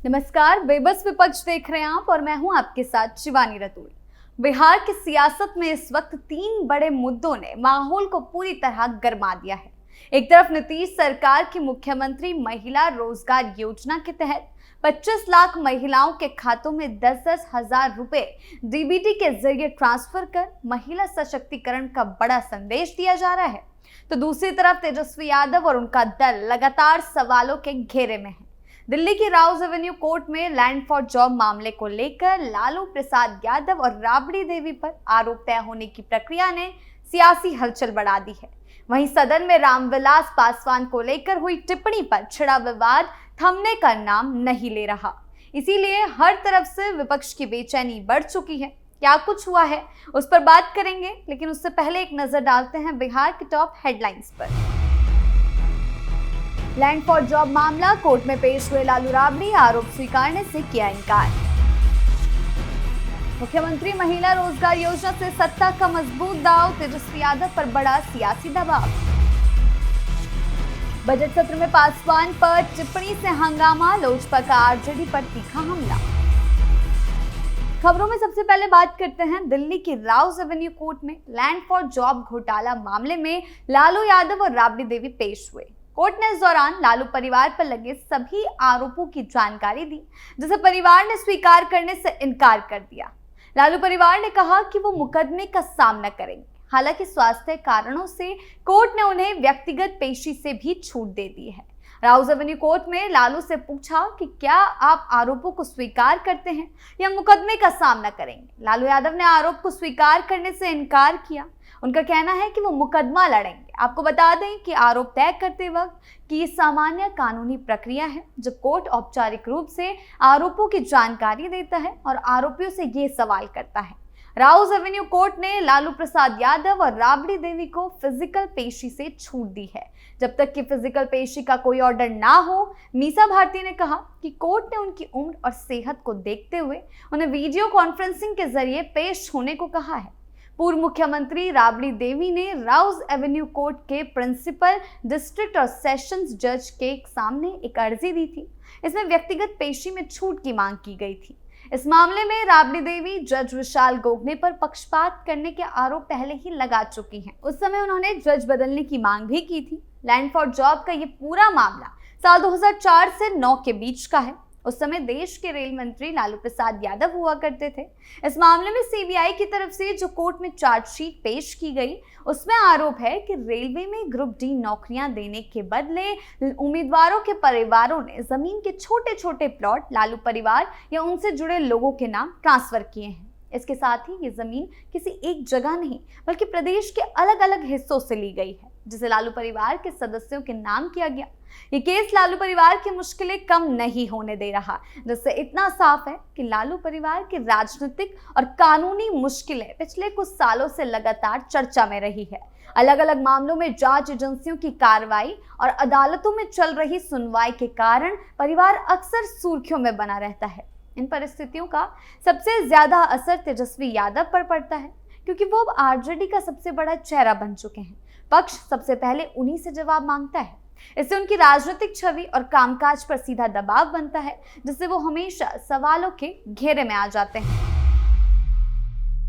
नमस्कार, बेबस विपक्ष देख रहे हैं आप और मैं हूं आपके साथ शिवानी रतूड़ी। बिहार की सियासत में इस वक्त 3 बड़े मुद्दों ने माहौल को पूरी तरह गरमा दिया है। एक तरफ नीतीश सरकार की मुख्यमंत्री महिला रोजगार योजना के तहत 25 लाख महिलाओं के खातों में 10-10 हजार रुपए डीबीटी के जरिए ट्रांसफर कर महिला सशक्तिकरण का बड़ा संदेश दिया जा रहा है, तो दूसरी तरफ तेजस्वी यादव और उनका दल लगातार सवालों के घेरे में है। दिल्ली की राउज एवेन्यू कोर्ट में लैंड फॉर जॉब मामले को लेकर लालू प्रसाद यादव और राबड़ी देवी पर आरोप तय होने की प्रक्रिया ने सियासी हलचल बढ़ा दी है। वहीं सदन में रामविलास पासवान को लेकर हुई टिप्पणी पर छिड़ा विवाद थमने का नाम नहीं ले रहा। इसीलिए हर तरफ से विपक्ष की बेचैनी बढ़ चुकी है। क्या कुछ हुआ है उस पर बात करेंगे, लेकिन उससे पहले एक नजर डालते हैं बिहार की टॉप हेडलाइंस पर। लैंड फॉर जॉब मामला, कोर्ट में पेश हुए लालू राबड़ी, आरोप स्वीकारने से किया इनकार। मुख्यमंत्री महिला रोजगार योजना से सत्ता का मजबूत दाव, तेजस्वी यादव पर बड़ा सियासी दबाव। बजट सत्र में पासवान पर टिप्पणी से हंगामा, लोजपा का आरजेडी पर तीखा हमला। खबरों में सबसे पहले बात करते हैं दिल्ली की राउज एवेन्यू कोर्ट में लैंड फॉर जॉब घोटाला मामले में लालू यादव और राबड़ी देवी पेश हुए। कोर्ट ने इस दौरान लालू परिवार पर लगे सभी आरोपों की जानकारी दी, जिसे परिवार ने स्वीकार करने से इनकार कर दिया। लालू परिवार ने कहा कि वो मुकदमे का सामना करेंगे। हालांकि स्वास्थ्य कारणों से कोर्ट ने उन्हें व्यक्तिगत पेशी से भी छूट दे दी है। राउज एवेन्यू कोर्ट में लालू से पूछा कि क्या आप आरोपों को स्वीकार करते हैं या मुकदमे का सामना करेंगे। लालू यादव ने आरोप को स्वीकार करने से इनकार किया। उनका कहना है कि वो मुकदमा लड़ेंगे। आपको बता दें कि आरोप तय करते वक्त की सामान्य कानूनी प्रक्रिया है, जब कोर्ट औपचारिक रूप से आरोपों की जानकारी देता है और आरोपियों से ये सवाल करता है। राउज एवेन्यू कोर्ट ने लालू प्रसाद यादव और राबड़ी देवी को फिजिकल पेशी से छूट दी है। जब तक कि फिजिकल पेशी का कोई ऑर्डर ना हो, मीसा भारती ने कहा कि कोर्ट ने उनकी उम्र और सेहत को देखते हुए उन्हें वीडियो कॉन्फ्रेंसिंग के जरिए पेश होने को कहा है। पूर्व मुख्यमंत्री राबड़ी देवी ने राउज एवेन्यू कोर्ट के प्रिंसिपल डिस्ट्रिक्ट और सेशंस जज के सामने एक अर्जी दी थी। इसमें व्यक्तिगत पेशी में छूट की मांग की गई थी। इस मामले में राबड़ी देवी जज विशाल गोगने पर पक्षपात करने के आरोप पहले ही लगा चुकी हैं। उस समय उन्होंने जज बदलने की मांग भी की थी। लैंड फॉर जॉब का ये पूरा मामला साल 2004 से 9 के बीच का है। उस समय देश के रेल मंत्री लालू प्रसाद यादव हुआ करते थे। इस मामले में सीबीआई की तरफ से जो कोर्ट में चार्जशीट पेश की गई, उसमें आरोप है कि रेलवे में ग्रुप डी नौकरियां देने के बदले उम्मीदवारों के परिवारों ने जमीन के छोटे छोटे प्लॉट लालू परिवार या उनसे जुड़े लोगों के नाम ट्रांसफर किए हैं। इसके साथ ही ये जमीन किसी एक जगह नहीं बल्कि प्रदेश के अलग अलग हिस्सों से ली गई है, जिसे लालू परिवार के सदस्यों के नाम किया गया। ये केस लालू परिवार की मुश्किलें कम नहीं होने दे रहा, जिससे इतना साफ है कि लालू परिवार की राजनीतिक और कानूनी मुश्किलें पिछले कुछ सालों से लगातार चर्चा में रही है। अलग अलग मामलों में जांच एजेंसियों की कार्रवाई और अदालतों में चल रही सुनवाई के कारण परिवार अक्सर सुर्खियों में बना रहता है। इन परिस्थितियों का सबसे ज्यादा असर तेजस्वी यादव पर पड़ता है, क्योंकि वो अब आरजेडी का सबसे बड़ा चेहरा बन चुके हैं। पक्ष सबसे पहले उन्हीं से जवाब मांगता है। इससे उनकी राजनीतिक छवि और कामकाज पर सीधा दबाव बनता है, जिससे वो हमेशा सवालों के घेरे में आ जाते हैं।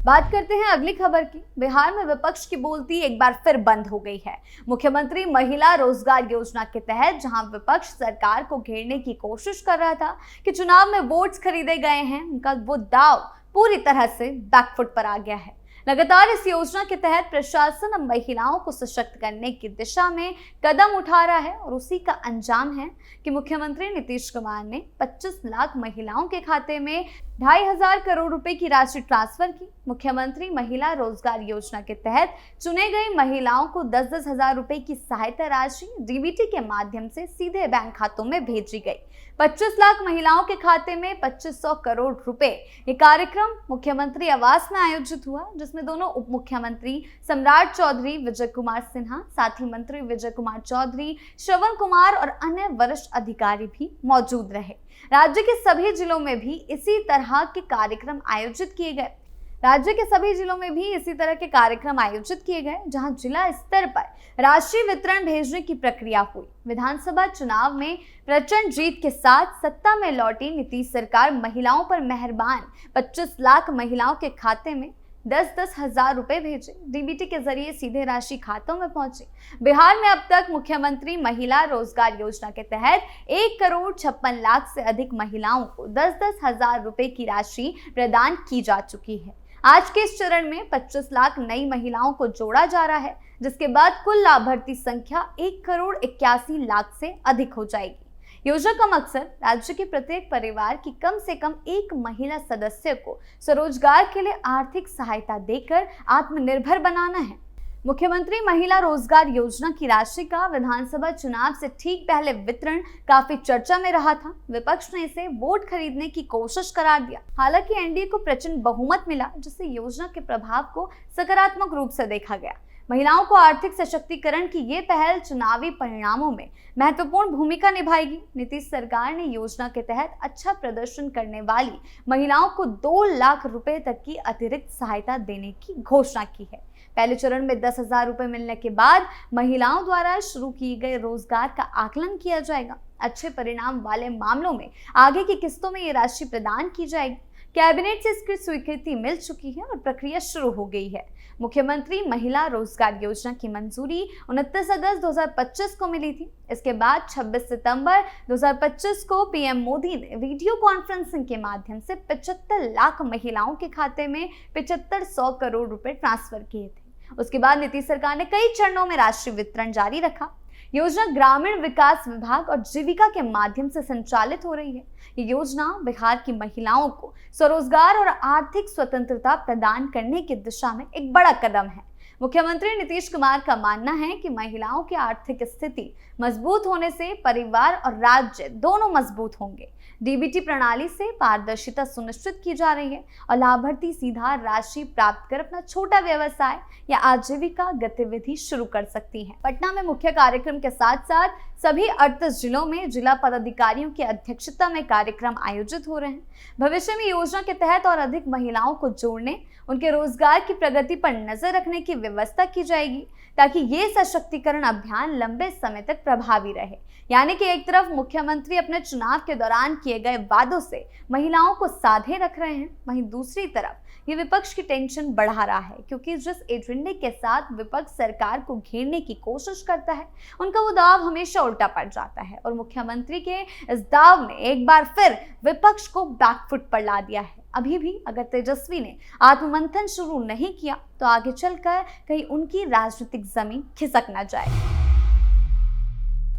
बात करते हैं अगली खबर की। बिहार में विपक्ष की बोलती एक बार फिर बंद हो गई है। मुख्यमंत्री महिला रोजगार योजना के तहत जहां विपक्ष सरकार को घेरने की कोशिश कर रहा था कि चुनाव में वोट्स खरीदे गए हैं, उनका वो दाव पूरी तरह से बैकफुट पर आ गया है। लगातार इस योजना के तहत प्रशासन अब महिलाओं को सशक्त करने की दिशा में कदम उठा रहा है और उसी का अंजाम है कि मुख्यमंत्री नीतीश कुमार ने 25 लाख महिलाओं के खाते में 2,500 करोड़ रुपए की राशि ट्रांसफर की। मुख्यमंत्री महिला रोजगार योजना के तहत चुने गई महिलाओं को 10-10 हजार रुपए की सहायता राशि डीबीटी के माध्यम से सीधे बैंक खातों में भेजी गई। 25 लाख महिलाओं के खाते में 2500 करोड़ रुपए। ये कार्यक्रम मुख्यमंत्री आवास में आयोजित हुआ, जिसमें दोनों उप मुख्यमंत्री सम्राट चौधरी, विजय कुमार सिन्हा, साथ ही मंत्री विजय कुमार चौधरी, श्रवण कुमार और अन्य वरिष्ठ अधिकारी भी मौजूद रहे। राज्य के सभी जिलों में भी इसी तरह के कार्यक्रम आयोजित किए गए। राज्य के सभी जिलों में भी इसी तरह के कार्यक्रम आयोजित किए गए, जहां जिला स्तर पर राशि वितरण भेजने की प्रक्रिया हुई। विधानसभा चुनाव में प्रचंड जीत के साथ सत्ता में लौटी नीतीश सरकार महिलाओं पर मेहरबान 25 लाख महिलाओं के खाते में 10-10 हजार रुपए भेजे। डीबीटी के जरिए सीधे राशि खातों में पहुंची। बिहार में अब तक मुख्यमंत्री महिला रोजगार योजना के तहत 1,56,00,000 से अधिक महिलाओं को 10-10 हजार रुपए की राशि प्रदान की जा चुकी है। आज के इस चरण में 25 लाख नई महिलाओं को जोड़ा जा रहा है, जिसके बाद कुल लाभार्थी संख्या 1,81,00,000 से अधिक हो जाएगी। योजना का मकसद राज्य के प्रत्येक परिवार की कम से कम एक महिला सदस्य को स्वरोजगार के लिए आर्थिक सहायता देकर आत्मनिर्भर बनाना है। मुख्यमंत्री महिला रोजगार योजना की राशि का विधानसभा चुनाव से ठीक पहले वितरण काफी चर्चा में रहा था। विपक्ष ने इसे वोट खरीदने की कोशिश करार दिया। हालांकि एनडीए को प्रचंड बहुमत मिला, जिससे योजना के प्रभाव को सकारात्मक रूप से देखा गया। महिलाओं को आर्थिक सशक्तिकरण की ये पहल चुनावी परिणामों में महत्वपूर्ण भूमिका निभाएगी। नीतीश सरकार ने योजना के तहत अच्छा प्रदर्शन करने वाली महिलाओं को 2 लाख रुपए तक की अतिरिक्त सहायता देने की घोषणा की है। पहले चरण में 10,000 रुपए मिलने के बाद महिलाओं द्वारा शुरू किए गए रोजगार का आकलन किया जाएगा। अच्छे परिणाम वाले मामलों में आगे की किस्तों में ये राशि प्रदान की जाएगी। कैबिनेट से इसकी स्वीकृति मिल चुकी है और प्रक्रिया शुरू हो गई है। मुख्यमंत्री महिला रोजगार योजना की मंजूरी 29 अगस्त 2025 को मिली थी। इसके बाद 26 सितंबर 2025 को पीएम मोदी ने वीडियो कॉन्फ्रेंसिंग के माध्यम से 75 लाख महिलाओं के खाते में 7500 करोड़ रुपए ट्रांसफर किए थे। उसके बाद नीतीश सरकार ने कई चरणों में राशि वितरण जारी रखा। योजना ग्रामीण विकास विभाग और जीविका के माध्यम से संचालित हो रही है। ये योजना बिहार की महिलाओं को स्वरोजगार और आर्थिक स्वतंत्रता प्रदान करने की दिशा में एक बड़ा कदम है। मुख्यमंत्री नीतीश कुमार का मानना है कि महिलाओं की आर्थिक स्थिति मजबूत होने से परिवार और राज्य दोनों मजबूत होंगे। डीबीटी प्रणाली से पारदर्शिता सुनिश्चित की जा रही है और लाभार्थी सीधा राशि प्राप्त कर अपना छोटा व्यवसाय या आजीविका गतिविधि शुरू कर सकती हैं। पटना में मुख्य कार्यक्रम के साथ साथ सभी 38 जिलों में जिला पदाधिकारियों की अध्यक्षता में कार्यक्रम आयोजित हो रहे हैं। भविष्य में योजना के तहत और अधिक महिलाओं को जोड़ने, उनके रोजगार की प्रगति पर नजर रखने की व्यवस्था की जाएगी, ताकि ये सशक्तिकरण अभियान लंबे समय तक प्रभावी रहे। यानी कि एक तरफ मुख्यमंत्री अपने चुनाव के दौरान किए गए वादों से महिलाओं को साधे रख रहे हैं, वहीं दूसरी तरफ ये विपक्ष की टेंशन बढ़ा रहा है, क्योंकि जिस एजेंडे के साथ विपक्ष सरकार को घेरने की कोशिश करता है, उनका वो दाव हमेशा उल्टा पड़ जाता है और मुख्यमंत्री के इस दाव ने एक बार फिर विपक्ष को बैकफुट पर ला दिया है। अभी भी अगर तेजस्वी ने आत्ममंथन शुरू नहीं किया तो आगे चलकर कहीं उनकी राजनीतिक जमीन खिसक न जाए।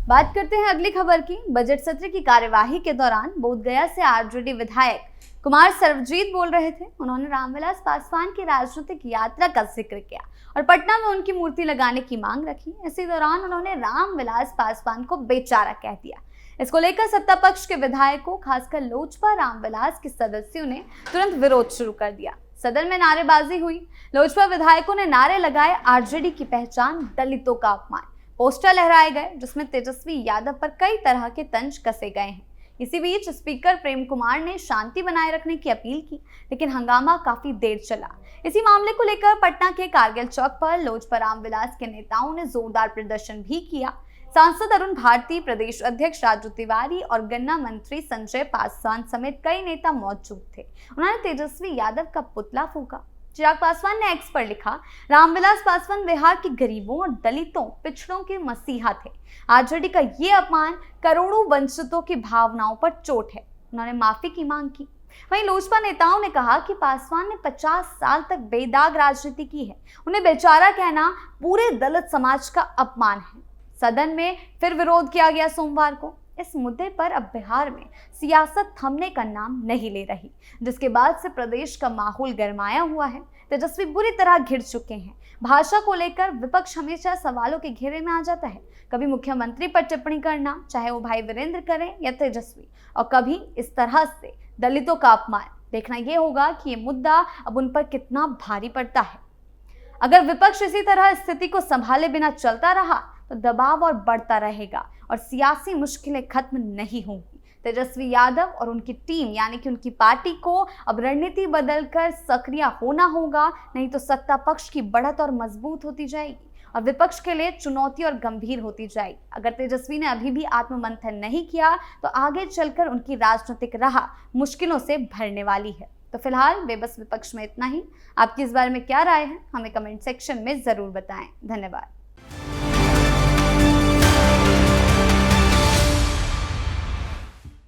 बात करते हैं अगली खबर की। बजट सत्र की कार्यवाही के दौरान बोधगया से आरजेडी विधायक कुमार सर्वजीत बोल रहे थे। उन्होंने रामविलास पासवान की राजनीतिक यात्रा का जिक्र किया और पटना में उनकी मूर्ति लगाने की मांग रखी। इसी दौरान उन्होंने रामविलास पासवान को बेचारा कह दिया। इसको लेकर सत्ता पक्ष के विधायकों, खासकर लोजपा रामविलास के सदस्यों ने तुरंत विरोध शुरू कर दिया। सदन में नारेबाजी हुई। लोजपा विधायकों ने नारे लगाए, आरजेडी की पहचान दलितों का अपमान। पोस्टर लहराए गए जिसमें तेजस्वी यादव पर कई तरह के तंज कसे गए हैं। इसी बीच स्पीकर प्रेम कुमार ने शांति बनाए रखने की अपील की, लेकिन हंगामा काफी देर चला। इसी मामले को लेकर पटना के कारगिल चौक पर लोजपा रामविलास के नेताओं ने जोरदार प्रदर्शन भी किया। सांसद अरुण भारती, प्रदेश अध्यक्ष राजू तिवारी और गन्ना मंत्री संजय पासवान समेत कई नेता मौजूद थे। उन्होंने तेजस्वी यादव का पुतला फूंका। चिराग पासवान ने एक्स पर लिखा, रामविलास पासवान बिहार के गरीबों और दलितों, पिछड़ों के मसीहा थे। आरजेडी का ये अपमान करोड़ों वंचितों की भावनाओं पर चोट है। उन्होंने माफी की मांग की। वहीं लोजपा नेताओं ने कहा कि पासवान ने 50 साल तक बेदाग राजनीति की है। उन्हें बेचारा कहना पूरे दलित समाज का अपमान है। सदन में फिर विरोध किया गया सोमवार को। इस मुद्दे पर अब बिहार में सियासत थमने का नाम नहीं ले रही, जिसके बाद से प्रदेश का माहौल गरमाया हुआ है। तेजस्वी बुरी तरह घिर चुके हैं। भाषा को लेकर विपक्ष हमेशा सवालों के घेरे में आ जाता है। कभी मुख्यमंत्री पर टिप्पणी करना, चाहे वो भाई वीरेंद्र करें या तेजस्वी, और कभी इस तरह से दलितों का अपमान। देखना यह होगा कि ये मुद्दा अब उन पर कितना भारी पड़ता है। अगर विपक्ष इसी तरह स्थिति को संभाले बिना चलता रहा तो दबाव और बढ़ता रहेगा और सियासी मुश्किलें खत्म नहीं होंगी। तेजस्वी यादव और उनकी टीम यानी कि उनकी पार्टी को अब रणनीति बदलकर सक्रिय होना होगा, नहीं तो सत्ता पक्ष की बढ़त और मजबूत होती जाएगी और विपक्ष के लिए चुनौती और गंभीर होती जाएगी। अगर तेजस्वी ने अभी भी आत्ममंथन नहीं किया तो आगे चलकर उनकी राजनीतिक राह मुश्किलों से भरने वाली है। तो फिलहाल बेबस विपक्ष में इतना ही। आपकी इस बारे में क्या राय है, हमें कमेंट सेक्शन में जरूर बताएं। धन्यवाद।